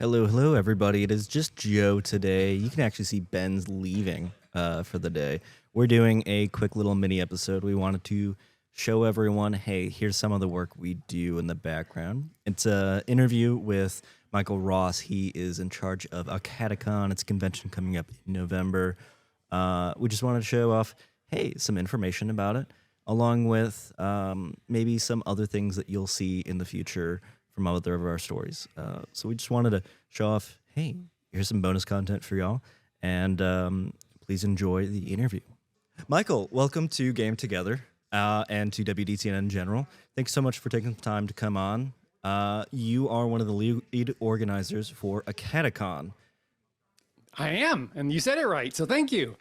Hello, hello, everybody. It is just Joe today. You can actually see Ben's leaving for the day. We're doing a quick little mini episode. We wanted to show everyone, hey, here's some of the work we do in the background. It's an interview with Michael Ross. He is in charge of AcadeCon. It's a convention coming up in November. We just wanted to show off, hey, some information about it, along with maybe some other things that you'll see in the future from other of our stories. So we just wanted to show off, hey, here's some bonus content for y'all, and please enjoy the interview. Michael, welcome to Game Together and to WDTN in general. Thanks so much for taking the time to come on. You are one of the lead organizers for AcadeCon. I am, and you said it right, so thank you.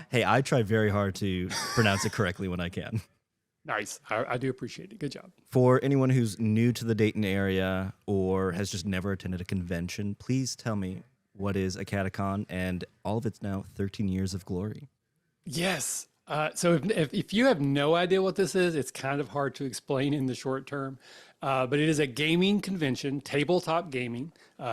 Hey, I try very hard to pronounce it correctly when I can. Nice. I do appreciate it. Good job. For anyone who's new to the Dayton area or has just never attended a convention, please tell me what is AcadeCon and all of its now 13 years of glory. Yes. So if you have no idea what this is, it's kind of hard to explain in the short term. But it is a gaming convention, tabletop gaming.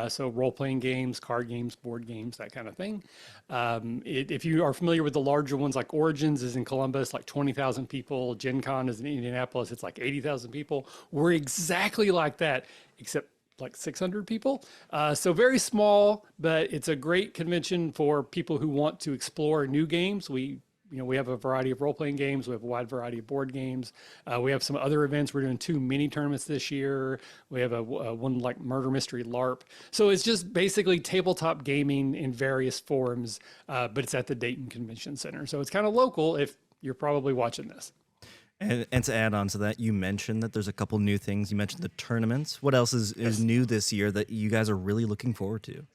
So role-playing games, card games, board games, that kind of thing. If you are familiar with the larger ones, like Origins is in Columbus, like 20,000 people. Gen Con is in Indianapolis, it's like 80,000 people. We're exactly like that, except like 600 people. So very small, but it's a great convention for people who want to explore new games. We have a variety of role-playing games. We have a wide variety of board games. We have some other events. We're doing 2 mini tournaments this year. We have a one like murder mystery LARP. So it's just basically tabletop gaming in various forms, but it's at the Dayton Convention Center. So it's kind of local if you're probably watching this. And to add on to that, you mentioned that there's a couple new things. You mentioned the tournaments. What else is new this year that you guys are really looking forward to?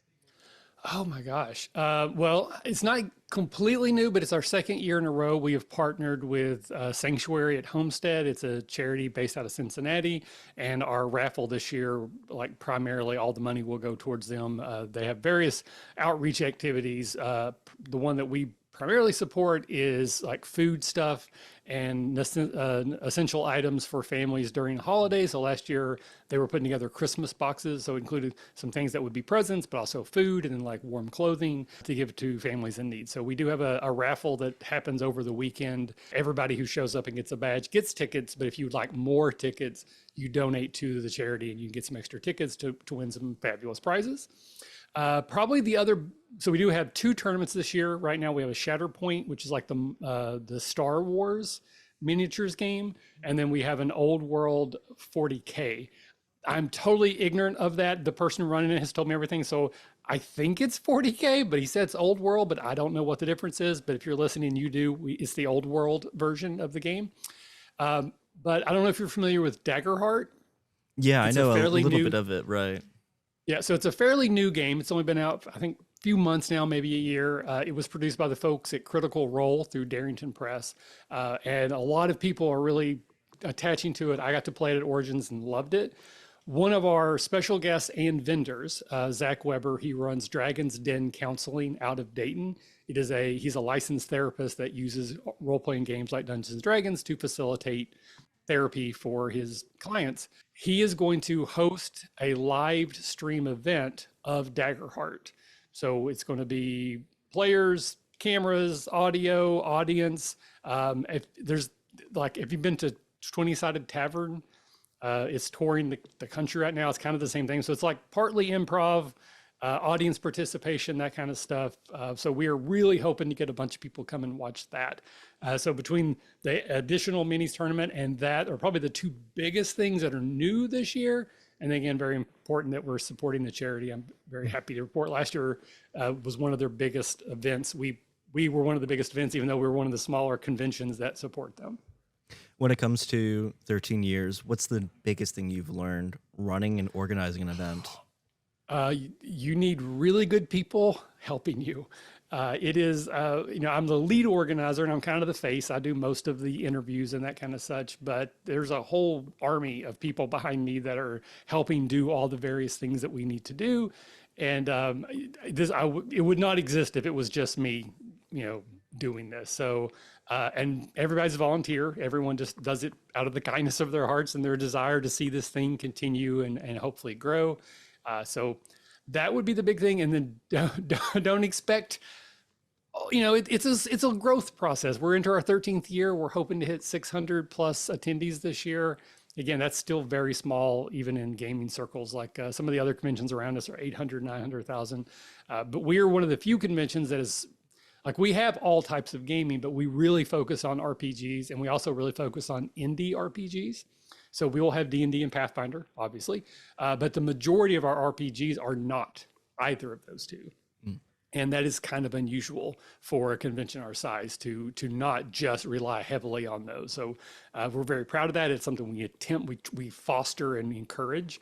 Oh my gosh. Well, it's not completely new, but it's our second year in a row. We have partnered with Sanctuary at Homestead. It's a charity based out of Cincinnati. And our raffle this year, like primarily all the money will go towards them. They have various outreach activities. The one that we primarily support is like food stuff and essential items for families during the holidays. So last year they were putting together Christmas boxes. So it included some things that would be presents, but also food and then like warm clothing to give to families in need. So we do have a raffle that happens over the weekend. Everybody who shows up and gets a badge gets tickets, but if you'd like more tickets, you donate to the charity and you can get some extra tickets to win some fabulous prizes. Probably the other, so we do have 2 tournaments this year. Right now we have a Shatterpoint, which is like the Star Wars miniatures game. And then we have an Old World 40K. I'm totally ignorant of that. The person running it has told me everything. So I think it's 40K, but he said it's Old World, but I don't know what the difference is. But if you're listening, you do. It's the Old World version of the game. But I don't know if you're familiar with Daggerheart. Yeah, I know a little bit of it, right. Yeah, so it's a fairly new game. It's only been out, I think, a few months now, maybe a year. It was produced by the folks at Critical Role through Darrington Press. And a lot of people are really attaching to it. I got to play it at Origins and loved it. One of our special guests and vendors, Zach Weber, he runs Dragon's Den Counseling out of Dayton. He's a licensed therapist that uses role-playing games like Dungeons and Dragons to facilitate therapy for his clients. He is going to host a live stream event of Daggerheart. So it's going to be players, cameras, audio, audience. If you've been to 20-Sided Tavern, it's touring the country right now. It's kind of the same thing. So it's like partly improv, audience participation, that kind of stuff. So we are really hoping to get a bunch of people come and watch that. So between the additional minis tournament and that are probably the 2 biggest things that are new this year. And again, very important that we're supporting the charity. I'm very happy to report last year was one of their biggest events. We were one of the biggest events, even though we were one of the smaller conventions that support them. When it comes to 13 years, what's the biggest thing you've learned running and organizing an event? You need really good people helping you. It is, I'm the lead organizer and I'm kind of the face. I do most of the interviews and that kind of such, but there's a whole army of people behind me that are helping do all the various things that we need to do. And it would not exist if it was just me, doing this. So, and everybody's a volunteer. Everyone just does it out of the kindness of their hearts and their desire to see this thing continue and hopefully grow. So That would be the big thing. And then don't expect, it's a growth process. We're into our 13th year. We're hoping to hit 600 plus attendees this year. Again, that's still very small, even in gaming circles. Like some of the other conventions around us are 800, 900,000. But we are one of the few conventions that is like, we have all types of gaming, but we really focus on RPGs, and we also really focus on indie RPGs. So we will have D&D and Pathfinder, obviously, but the majority of our RPGs are not either of those two. And that is kind of unusual for a convention our size to not just rely heavily on those. So we're very proud of that. It's something we foster and encourage.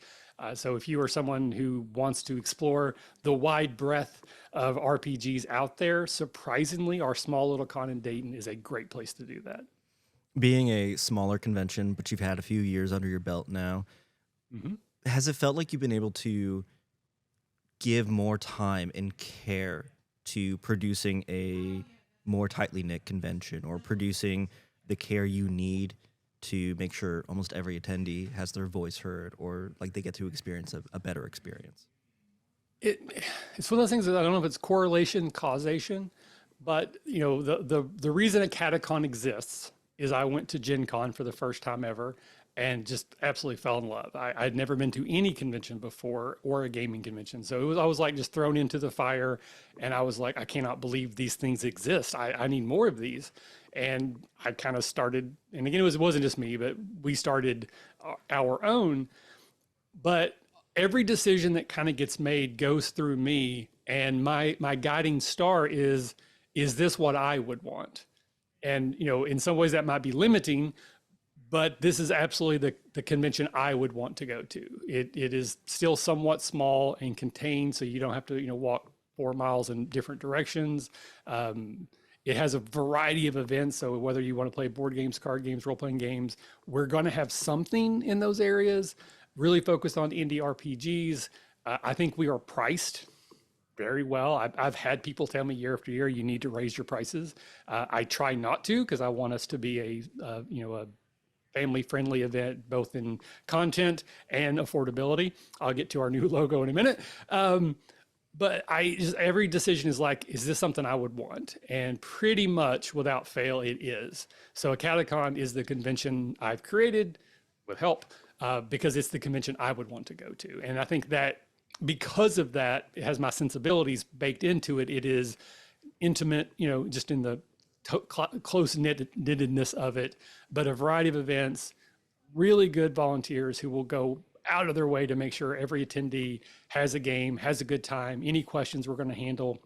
So if you are someone who wants to explore the wide breadth of RPGs out there, surprisingly, our small little con in Dayton is a great place to do that. Being a smaller convention, but you've had a few years under your belt now, has it felt like you've been able to give more time and care to producing a more tightly knit convention, or producing the care you need to make sure almost every attendee has their voice heard, or like they get to experience a better experience? It's one of those things that I don't know if it's correlation, causation, but the reason AcadeCon exists is I went to Gen Con for the first time ever and just absolutely fell in love. I'd never been to any convention before, or a gaming convention. So I was like just thrown into the fire, and I was like, I cannot believe these things exist. I need more of these. And I kind of started, and again, it wasn't just me, but we started our own. But every decision that kind of gets made goes through me, and my guiding star is this what I would want? And in some ways that might be limiting, but this is absolutely the convention I would want to go to. It is still somewhat small and contained, so you don't have to walk 4 miles in different directions. It has a variety of events, so whether you want to play board games, card games, role-playing games, we're going to have something in those areas. Really focused on indie RPGs. I think we are priced very well. I've had people tell me year after year, you need to raise your prices. I try not to, because I want us to be a family-friendly event, both in content and affordability. I'll get to our new logo in a minute. But every decision is like, is this something I would want? And pretty much without fail, it is. So AcadeCon is the convention I've created with help, because it's the convention I would want to go to. And I think that because of that, it has my sensibilities baked into it. It is intimate, just in the close knittedness of it, but a variety of events, really good volunteers who will go out of their way to make sure every attendee has a game, has a good time. Any questions we're going to handle.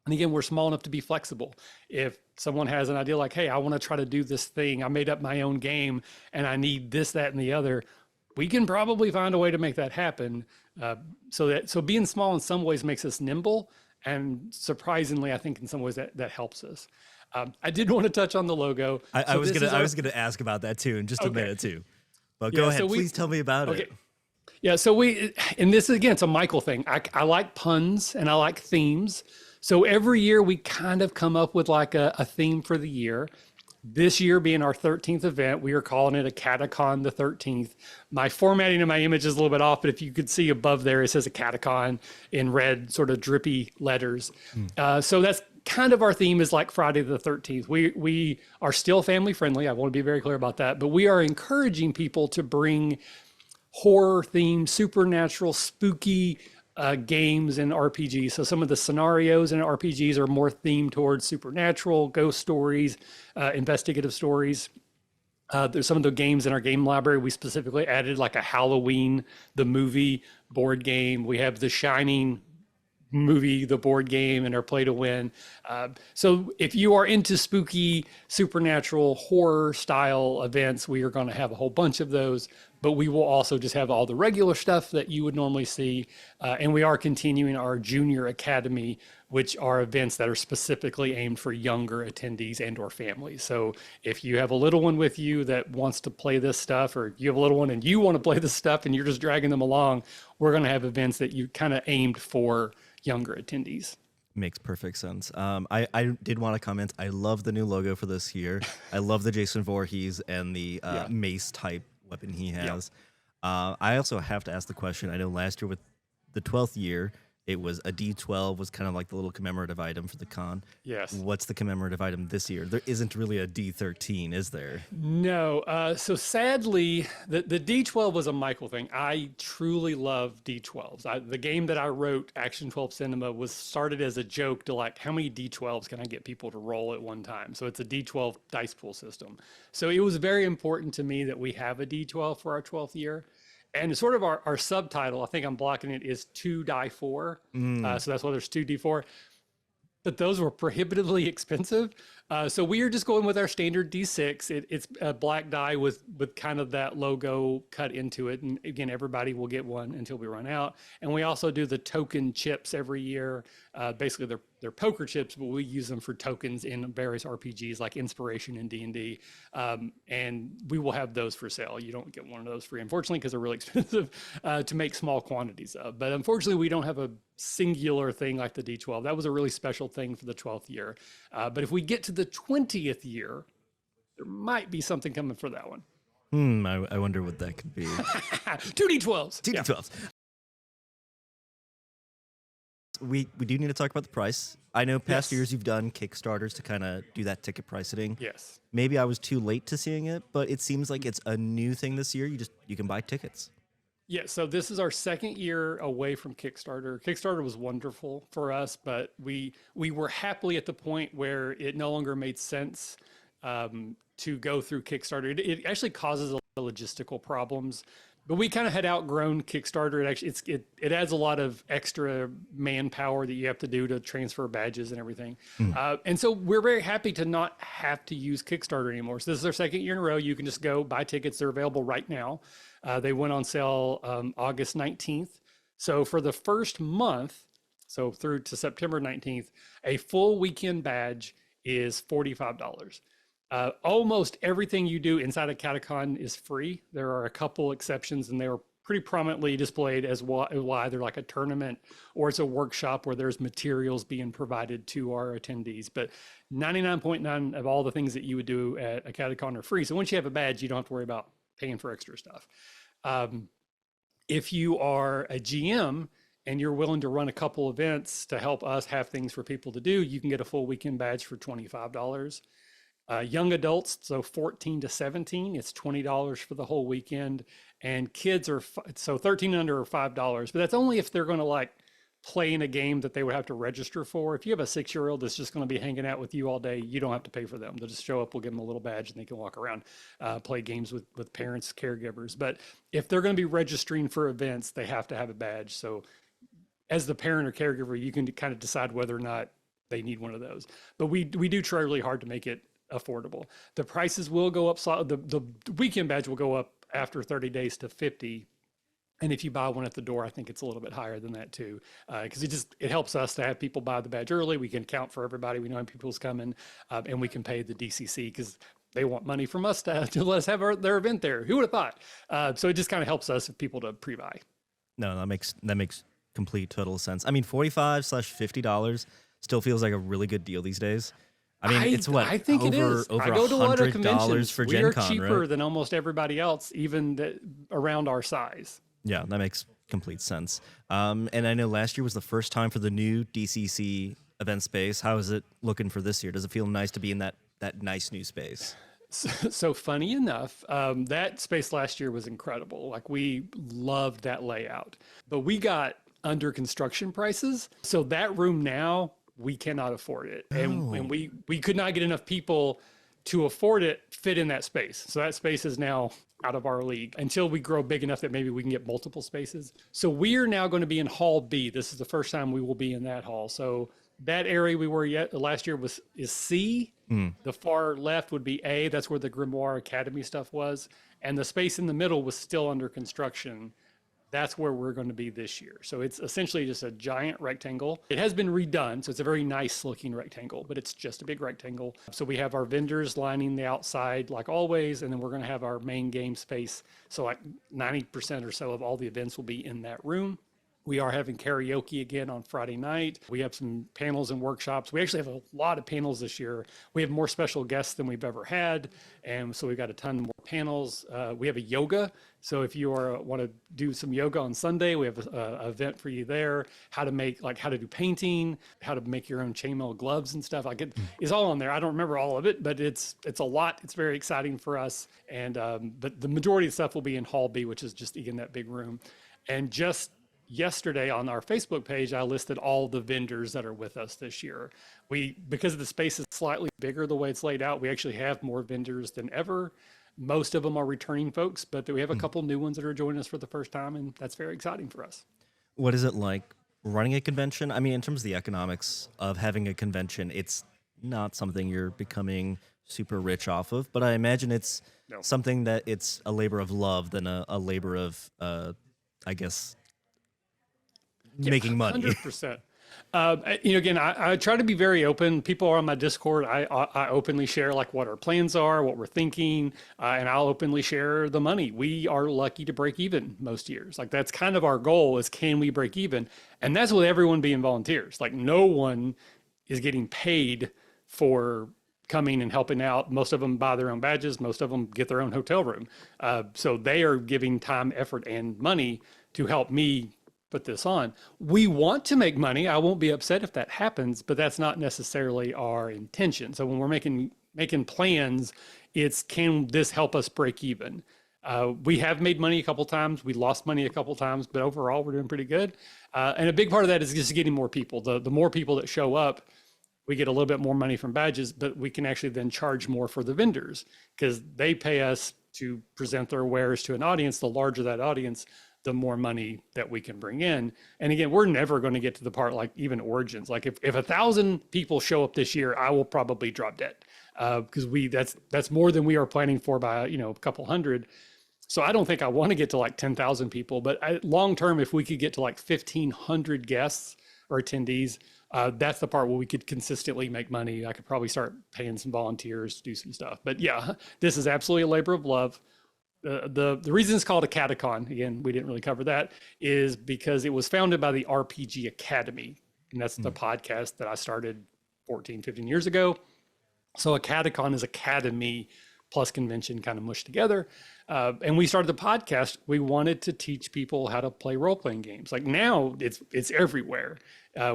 And again, we're small enough to be flexible. If someone has an idea like, hey, I want to try to do this thing, I made up my own game and I need this, that, and the other, we can probably find a way to make that happen. So being small in some ways makes us nimble. And surprisingly, I think in some ways that helps us. I did want to touch on the logo. I was gonna ask about that too in just a minute too. But go ahead, please tell me about it. Yeah, so and this again, it's a Michael thing. I like puns and I like themes. So every year we kind of come up with like a theme for the year. This year being our 13th event, we are calling it AcadeCon the 13th. My formatting of my image is a little bit off, but if you could see above there, it says AcadeCon in red, sort of drippy letters. So that's kind of our theme, is like Friday the 13th. We are still family friendly. I want to be very clear about that, but we are encouraging people to bring horror themed, supernatural, spooky games and RPGs. So some of the scenarios in RPGs are more themed towards supernatural, ghost stories, investigative stories. There's some of the games in our game library. We specifically added like a Halloween, the movie board game. We have The Shining movie, the board game, and our Play to Win. So if you are into spooky, supernatural, horror style events, we are going to have a whole bunch of those, but we will also just have all the regular stuff that you would normally see. And we are continuing our Junior Academy, which are events that are specifically aimed for younger attendees and or families. So if you have a little one with you that wants to play this stuff, or you have a little one and you want to play this stuff and you're just dragging them along, we're going to have events that you kind of aimed for younger attendees. Makes perfect sense. I did want to comment. I love the new logo for this year. I love the Jason Voorhees and the mace type weapon he has. I also have to ask the question. I know last year with the 12th year, it was a D12 was kind of like the little commemorative item for the con. Yes. What's the commemorative item this year? There isn't really a D13, is there? No. So sadly, the D12 was a Michael thing. I truly love D12s. The game that I wrote, Action 12 Cinema, was started as a joke to like, how many D12s can I get people to roll at one time? So it's a D12 dice pool system. So it was very important to me that we have a D12 for our 12th year. And sort of our subtitle, I think I'm blocking it, is 2 die 4. So that's why there's 2 D4. But those were prohibitively expensive. So we are just going with our standard D6. It's a black die with kind of that logo cut into it. And again, everybody will get one until we run out. And we also do the token chips every year. Basically, they're poker chips, but we use them for tokens in various RPGs like Inspiration and D&D. And we will have those for sale. You don't get one of those free, unfortunately, because they're really expensive to make small quantities of. But unfortunately, we don't have a singular thing like the D12. That was a really special thing for the 12th year. But if we get to the 20th year, there might be something coming for that one. I wonder what that could be. 2 D12s. 2 D12s. We do need to talk about the price. I know past years you've done Kickstarters to kind of do that ticket pricing. Yes. Maybe I was too late to seeing it, but it seems like it's a new thing this year. You can buy tickets. Yeah, so this is our second year away from Kickstarter. Kickstarter was wonderful for us, but we were happily at the point where it no longer made sense to go through Kickstarter. It actually causes a lot of logistical problems, but we kind of had outgrown Kickstarter. It adds a lot of extra manpower that you have to do to transfer badges and everything. And so we're very happy to not have to use Kickstarter anymore. So this is our second year in a row. You can just go buy tickets. They're available right now. They went on sale August 19th. So for the first month, so through to September 19th, a full weekend badge is $45. Almost everything you do inside of AcadeCon is free. There are a couple exceptions, and they were pretty prominently displayed as why they're like a tournament or it's a workshop where there's materials being provided to our attendees. But 99.9 of all the things that you would do at AcadeCon are free. So once you have a badge, you don't have to worry about paying for extra stuff. If you are a GM and you're willing to run a couple events to help us have things for people to do, you can get a full weekend badge for $25. Young adults, so 14 to 17, it's $20 for the whole weekend. And kids are, so 13 and under are $5, but that's only if they're going to like play in a game that they would have to register for. If you have a 6-year-old that's just going to be hanging out with you all day, you don't have to pay for them. They'll just show up, we'll give them a little badge and they can walk around, play games with parents, caregivers. But if they're going to be registering for events, they have to have a badge. So as the parent or caregiver, you can kind of decide whether or not they need one of those. But we do try really hard to make it affordable. The prices will go up. The weekend badge will go up after 30 days to $50. And if you buy one at the door, I think it's a little bit higher than that too, because it helps us to have people buy the badge early. We can count for everybody. We know when people's coming, and we can pay the DCC because they want money from us to let us have their event there. Who would have thought? So it just kind of helps us if people to pre-buy. No, that makes complete total sense. I mean, $45/$50 still feels like a really good deal these days. I mean, it's what I think over, it is. over I go to a lot of $100 conventions. for We Gen are Con, cheaper right? than almost everybody else, even around our size. Yeah, that makes complete sense. And I know last year was the first time for the new DCC event space. How is it looking for this year? Does it feel nice to be in that nice new space? So funny enough, that space last year was incredible. Like we loved that layout, but we got under construction prices. So that room now, we cannot afford it. And we could not get enough people to afford it, fit in that space. So that space is now out of our league until we grow big enough that maybe we can get multiple spaces. So we are now going to be in Hall B. This is the first time we will be in that hall. So that area we were last year is C. The far left would be A. That's where the Grimoire Academy stuff was. And the space in the middle was still under construction. That's where we're going to be this year. So it's essentially just a giant rectangle. It has been redone, so it's a very nice looking rectangle, but it's just a big rectangle. So we have our vendors lining the outside like always, and then we're going to have our main game space. So like 90% or so of all the events will be in that room. We are having karaoke again on Friday night. We have some panels and workshops. We actually have a lot of panels this year. We have more special guests than we've ever had. And so we've got a ton more panels. We have a yoga. So if you want to do some yoga on Sunday, we have an event for you there. How to do painting, how to make your own chainmail gloves and stuff. Like it is all on there. I don't remember all of it, but it's a lot. It's very exciting for us. And but the majority of stuff will be in Hall B, which is just in that big room. And just yesterday on our Facebook page, I listed all the vendors that are with us this year. Because the space is slightly bigger the way it's laid out, we actually have more vendors than ever. Most of them are returning folks, but we have a couple new ones that are joining us for the first time, and that's very exciting for us. What is it like running a convention? I mean, in terms of the economics of having a convention, it's not something you're becoming super rich off of, but I imagine it's something that it's a labor of love than a labor of, I guess, making money. 100%. Again, I try to be very open. People are on my Discord. I openly share like what our plans are, what we're thinking, and I'll openly share the money. We are lucky to break even most years. Like that's kind of our goal is can we break even? And that's with everyone being volunteers. Like no one is getting paid for coming and helping out. Most of them buy their own badges. Most of them get their own hotel room. So they are giving time, effort, and money to help me put this on. We want to make money. I won't be upset if that happens, but that's not necessarily our intention. So when we're making plans, it's can this help us break even? We have made money a couple times. We lost money a couple times, but overall we're doing pretty good. And a big part of that is just getting more people. The more people that show up, we get a little bit more money from badges, but we can actually then charge more for the vendors because they pay us to present their wares to an audience. The larger that audience, the more money that we can bring in. And again, we're never going to get to the part like even Origins. Like if 1,000 people show up this year, I will probably drop dead because that's more than we are planning for by a couple hundred. So I don't think I want to get to like 10,000 people, but long term, if we could get to like 1,500 guests or attendees, that's the part where we could consistently make money. I could probably start paying some volunteers to do some stuff. But yeah, this is absolutely a labor of love. The reason it's called AcadeCon, again, we didn't really cover that, is because it was founded by the RPG Academy. And that's the podcast that I started 14, 15 years ago. So AcadeCon is Academy plus convention kind of mushed together. And we started the podcast. We wanted to teach people how to play role-playing games. Like now it's everywhere.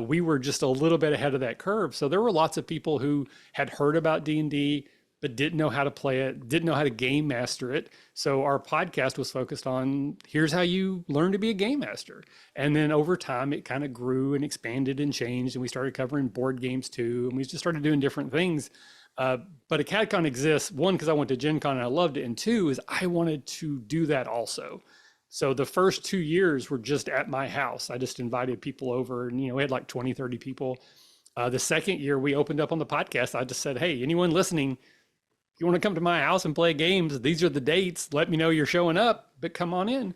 We were just a little bit ahead of that curve. So there were lots of people who had heard about D&D, but didn't know how to play it, didn't know how to game master it. So our podcast was focused on here's how you learn to be a game master. And then over time, it kind of grew and expanded and changed. And we started covering board games too. And we just started doing different things. But AcadeCon exists, one, because I went to Gen Con and I loved it. And two, is I wanted to do that also. So the first 2 years were just at my house. I just invited people over and, we had like 20, 30 people. The second year we opened up on the podcast, I just said, hey, anyone listening, if you want to come to my house and play games, these are the dates. Let me know you're showing up, but come on in.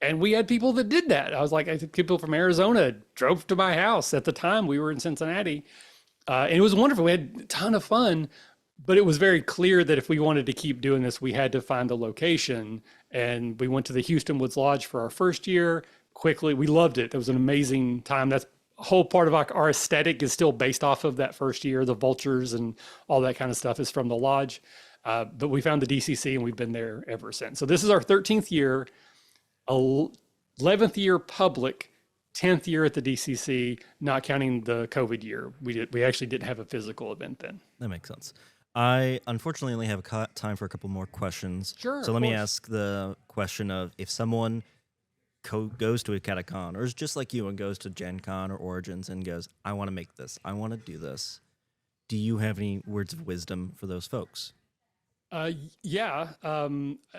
And we had people that did that. I was like, I think people from Arizona drove to my house. At the time, we were in Cincinnati. And it was wonderful. We had a ton of fun, but it was very clear that if we wanted to keep doing this, we had to find a location. And we went to the Houston Woods Lodge for our first year. Quickly, we loved it. It was an amazing time. That's a whole part of our aesthetic is still based off of that first year. The vultures and all that kind of stuff is from the lodge. But we found the DCC and we've been there ever since. So this is our 13th year, 11th year public, 10th year at the DCC, not counting the COVID year. We actually didn't have a physical event then. That makes sense. I unfortunately only have time for a couple more questions. Sure. So let me ask the question of if someone goes to AcadeCon or is just like you and goes to Gen Con or Origins and goes, I want to make this, I want to do this. Do you have any words of wisdom for those folks? Yeah.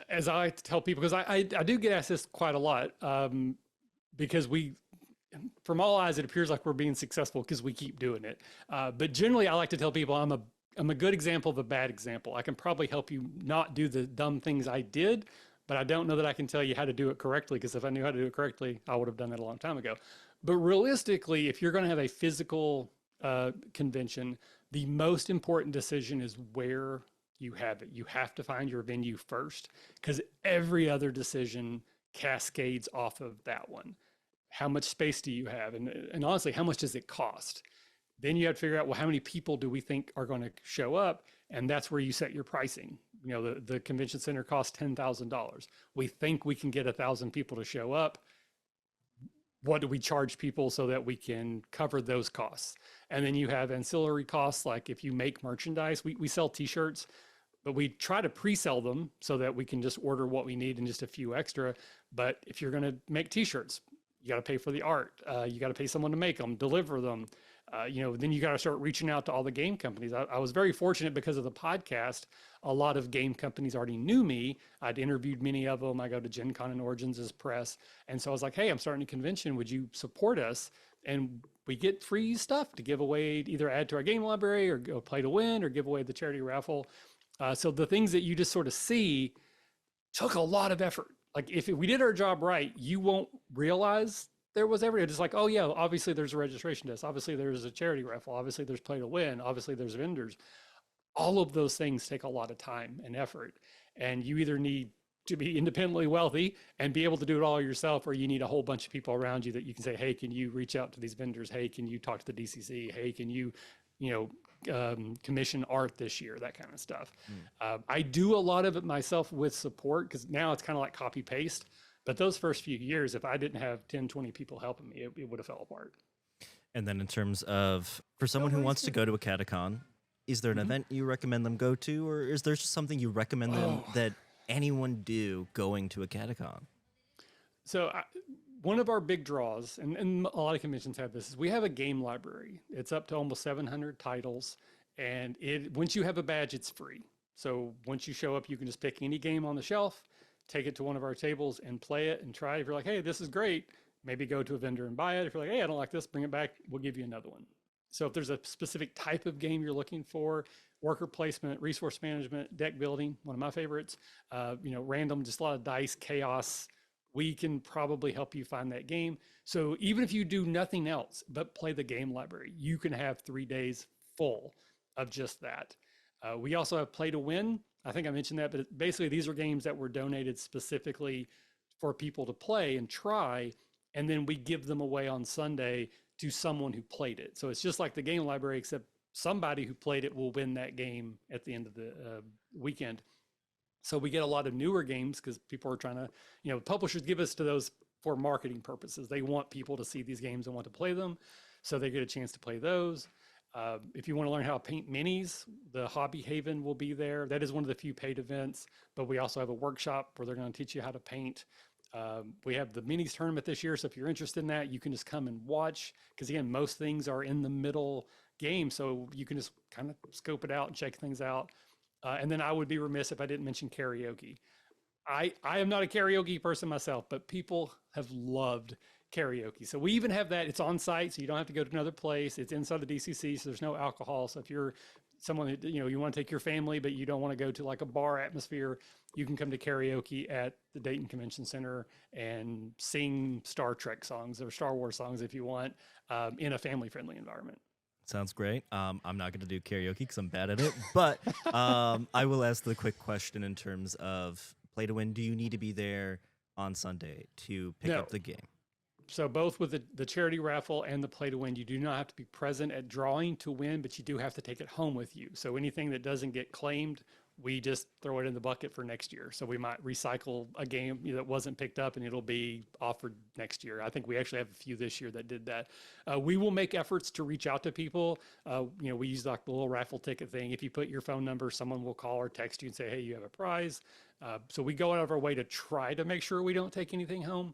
As I like to tell people, because I do get asked this quite a lot, because from all eyes, it appears like we're being successful because we keep doing it. But generally, I like to tell people I'm a good example of a bad example. I can probably help you not do the dumb things I did, but I don't know that I can tell you how to do it correctly, because if I knew how to do it correctly, I would have done that a long time ago. But realistically, if you're going to have a physical convention, the most important decision is where you have it. You have to find your venue first, because every other decision cascades off of that one. how much space do you have? And honestly, how much does it cost? Then you have to figure out, well, how many people do we think are going to show up? And that's where you set your pricing. You know, the convention center costs $10,000. We think we can get 1,000 people to show up. What do we charge people so that we can cover those costs? And then you have ancillary costs, like if you make merchandise, we sell t-shirts, but we try to pre-sell them so that we can just order what we need and just a few extra. But if you're going to make t-shirts, you got to pay for the art. You got to pay someone to make them, deliver them. Then you got to start reaching out to all the game companies. I was very fortunate because of the podcast. A lot of game companies already knew me. I'd interviewed many of them. I go to Gen Con and Origins as press. And so I was like, hey, I'm starting a convention. Would you support us? And we get free stuff to give away, either add to our game library or go play to win or give away the charity raffle. So the things that you just sort of see took a lot of effort. Like if we did our job right, you won't realize there was everything. Just like, oh yeah, obviously there's a registration desk. Obviously there's a charity raffle. Obviously there's play to win. Obviously there's vendors. All of those things take a lot of time and effort. And you either need to be independently wealthy and be able to do it all yourself, or you need a whole bunch of people around you that you can say, hey, can you reach out to these vendors? Hey, can you talk to the DCC? Hey, can you, commission art this year, that kind of stuff. I do a lot of it myself with support, because now it's kind of like copy paste. But those first few years, if I didn't have 10, 20 people helping me, it would have fell apart. And then in terms of, for someone who wants to go to a AcadeCon, is there an event you recommend them go to, or is there just something you recommend them that anyone do going to a AcadeCon? So one of our big draws, and a lot of conventions have this, is we have a game library. It's up to almost 700 titles. And once you have a badge, it's free. So once you show up, you can just pick any game on the shelf, take it to one of our tables and play it and try it. If you're like, hey, this is great, maybe go to a vendor and buy it. If you're like, hey, I don't like this, bring it back, we'll give you another one. So if there's a specific type of game you're looking for, worker placement, resource management, deck building, one of my favorites, random, just a lot of dice, chaos, we can probably help you find that game. So even if you do nothing else but play the game library, you can have 3 days full of just that. We also have play to win. I think I mentioned that, but basically these are games that were donated specifically for people to play and try, and then we give them away on Sunday to someone who played it. So it's just like the game library, except somebody who played it will win that game at the end of the weekend. So we get a lot of newer games because people are trying to, publishers give us to those for marketing purposes. They want people to see these games and want to play them. So they get a chance to play those. If you want to learn how to paint minis, the Hobby Haven will be there. That is one of the few paid events, but we also have a workshop where they're going to teach you how to paint. We have the minis tournament this year. So if you're interested in that, you can just come and watch, because again, most things are in the middle game. So you can just kind of scope it out and check things out. And then I would be remiss if I didn't mention karaoke. I am not a karaoke person myself, but people have loved karaoke. So we even have that. It's on site, so you don't have to go to another place. It's inside the DCC, so there's no alcohol. So if you're someone who, you want to take your family, but you don't want to go to like a bar atmosphere, you can come to karaoke at the Dayton Convention Center and sing Star Trek songs or Star Wars songs if you want, in a family-friendly environment. Sounds great. I'm not going to do karaoke because I'm bad at it, but I will ask the quick question in terms of play to win. Do you need to be there on Sunday to pick up the game? So both with the charity raffle and the play to win, you do not have to be present at drawing to win, but you do have to take it home with you. So anything that doesn't get claimed, we just throw it in the bucket for next year. So we might recycle a game that wasn't picked up and it'll be offered next year. I think we actually have a few this year that did that. We will make efforts to reach out to people. We use like the little raffle ticket thing. If you put your phone number, someone will call or text you and say, hey, you have a prize. So we go out of our way to try to make sure we don't take anything home.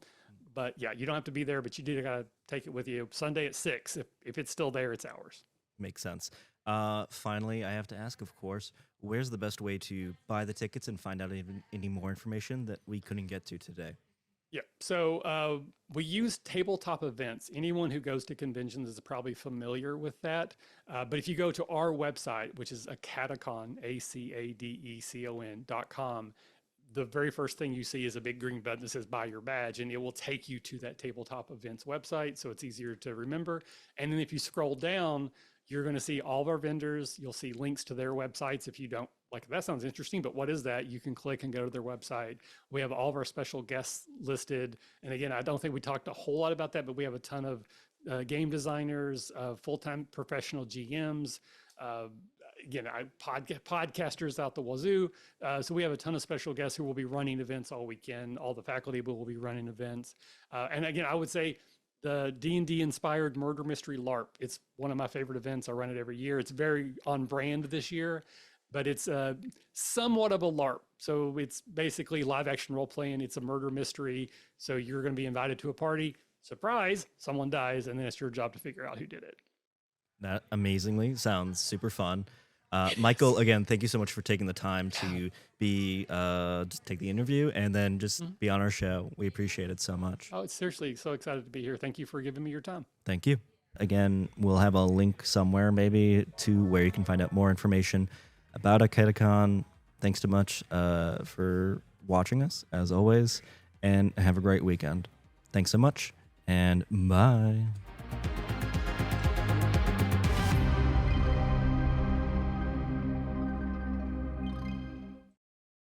But yeah, you don't have to be there, but you do got to take it with you Sunday at 6. If it's still there, it's ours. Makes sense. Finally, I have to ask, of course, where's the best way to buy the tickets and find out any more information that we couldn't get to today? Yeah, so we use tabletop events. Anyone who goes to conventions is probably familiar with that. But if you go to our website, which is AcadeCon, AcadeCon.com, the very first thing you see is a big green button that says buy your badge, and it will take you to that tabletop events website. So it's easier to remember. And then if you scroll down, you're going to see all of our vendors. You'll see links to their websites if you don't like, that sounds interesting, but what is that? You can click and go to their website. We have all of our special guests listed. And again, I don't think we talked a whole lot about that, but we have a ton of game designers, full-time professional GMs, uh, again, podcasters out the wazoo. So we have a ton of special guests who will be running events all weekend. All the faculty will be running events. And again, I would say the D&D inspired murder mystery LARP. It's one of my favorite events. I run it every year. It's very on brand this year, but it's somewhat of a LARP. So it's basically live action role playing. It's a murder mystery. So you're going to be invited to a party. Surprise, someone dies, and then it's your job to figure out who did it. That amazingly sounds super fun. Michael, again, thank you so much for taking the time to be just take the interview and then just be on our show. We appreciate it so much. Oh, it's seriously so excited to be here. Thank you for giving me your time. Thank you. Again, we'll have a link somewhere maybe to where you can find out more information about AcadeCon. Thanks so much for watching us, as always, and have a great weekend. Thanks so much, and bye.